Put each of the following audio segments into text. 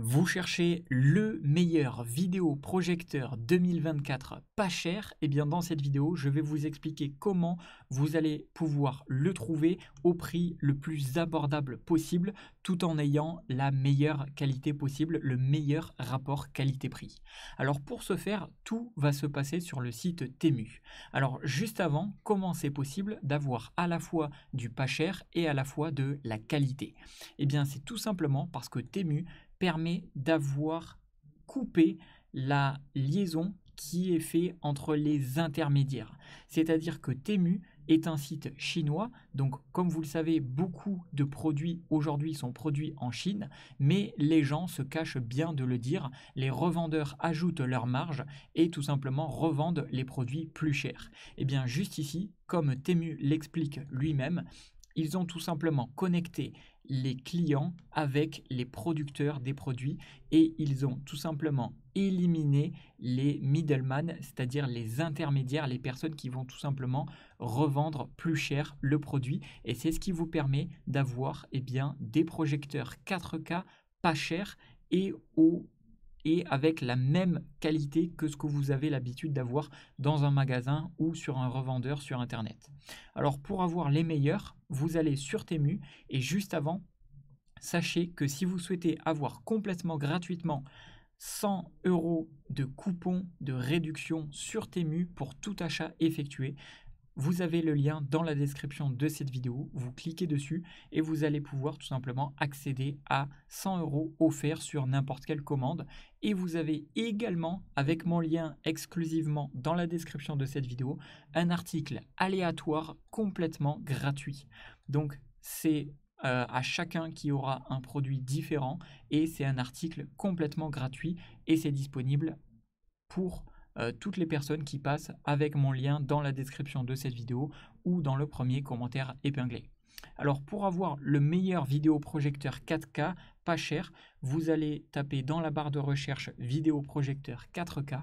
Vous cherchez le meilleur vidéoprojecteur 2024 pas cher? Eh bien dans cette vidéo, je vais vous expliquer comment vous allez pouvoir le trouver au prix le plus abordable possible tout en ayant la meilleure qualité possible, le meilleur rapport qualité-prix. Alors pour ce faire, tout va se passer sur le site Temu. Alors juste avant, comment c'est possible d'avoir à la fois du pas cher et à la fois de la qualité? Eh bien c'est tout simplement parce que Temu permet d'avoir coupé la liaison qui est faite entre les intermédiaires. C'est-à-dire que Temu est un site chinois, donc comme vous le savez, beaucoup de produits aujourd'hui sont produits en Chine, mais les gens se cachent bien de le dire, les revendeurs ajoutent leur marge et tout simplement revendent les produits plus chers. Et bien juste ici, comme Temu l'explique lui-même, ils ont tout simplement connecté les clients avec les producteurs des produits et ils ont tout simplement éliminé les middlemen, c'est-à-dire les intermédiaires, les personnes qui vont tout simplement revendre plus cher le produit. Et c'est ce qui vous permet d'avoir des projecteurs 4K pas chers et avec la même qualité que ce que vous avez l'habitude d'avoir dans un magasin ou sur un revendeur sur Internet. Alors pour avoir les meilleurs, vous allez sur Temu et juste avant, sachez que si vous souhaitez avoir complètement gratuitement 100 € de coupons de réduction sur Temu pour tout achat effectué, vous avez le lien dans la description de cette vidéo, vous cliquez dessus et vous allez pouvoir tout simplement accéder à 100 € offerts sur n'importe quelle commande. Et vous avez également, avec mon lien exclusivement dans la description de cette vidéo, un article aléatoire complètement gratuit. Donc c'est à chacun qui aura un produit différent et c'est un article complètement gratuit et c'est disponible pour toutes les personnes qui passent avec mon lien dans la description de cette vidéo ou dans le premier commentaire épinglé. Alors pour avoir le meilleur vidéoprojecteur 4K pas cher, vous allez taper dans la barre de recherche vidéoprojecteur 4K.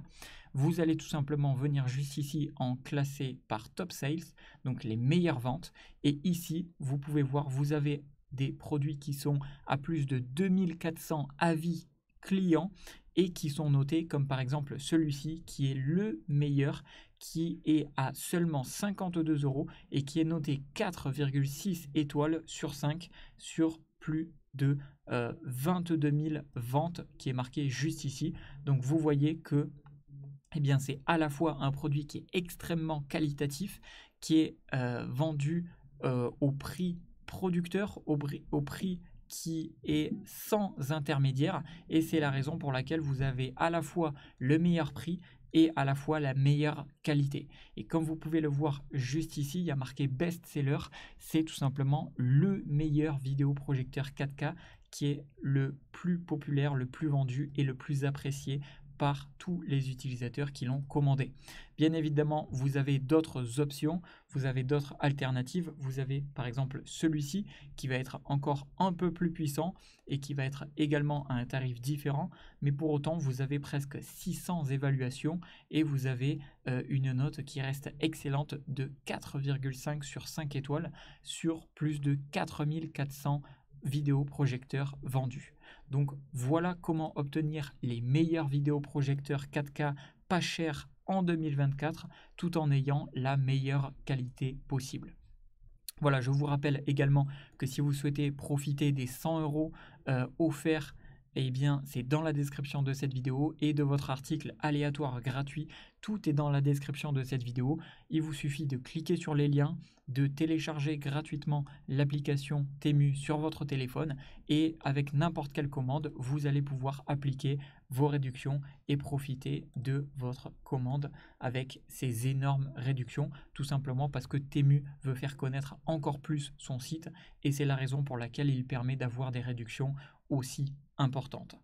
Vous allez tout simplement venir juste ici en classé par top sales, donc les meilleures ventes. Et ici, vous pouvez voir, vous avez des produits qui sont à plus de 2400 avis clients et qui sont notés comme par exemple celui-ci qui est le meilleur, qui est à seulement 52 € et qui est noté 4,6 étoiles sur 5 sur plus de 22 000 ventes qui est marqué juste ici. Donc vous voyez que c'est à la fois un produit qui est extrêmement qualitatif, qui est vendu au prix producteur, au prix qui est sans intermédiaire et c'est la raison pour laquelle vous avez à la fois le meilleur prix et à la fois la meilleure qualité. Et comme vous pouvez le voir juste ici, il y a marqué best-seller, c'est tout simplement le meilleur vidéoprojecteur 4K qui est le plus populaire, le plus vendu et le plus apprécié par tous les utilisateurs qui l'ont commandé. Bien évidemment, vous avez d'autres options, vous avez d'autres alternatives. Vous avez par exemple celui-ci qui va être encore un peu plus puissant et qui va être également à un tarif différent, mais pour autant, vous avez presque 600 évaluations et vous avez une note qui reste excellente de 4,5 sur 5 étoiles sur plus de 4400 vidéoprojecteurs vendus. Donc voilà comment obtenir les meilleurs vidéoprojecteurs 4K pas chers en 2024 tout en ayant la meilleure qualité possible. Voilà, je vous rappelle également que si vous souhaitez profiter des 100 € offerts, c'est dans la description de cette vidéo et de votre article aléatoire gratuit. Tout est dans la description de cette vidéo. Il vous suffit de cliquer sur les liens, de télécharger gratuitement l'application Temu sur votre téléphone et avec n'importe quelle commande, vous allez pouvoir appliquer vos réductions et profiter de votre commande avec ces énormes réductions, tout simplement parce que Temu veut faire connaître encore plus son site et c'est la raison pour laquelle il permet d'avoir des réductions aussi importantes.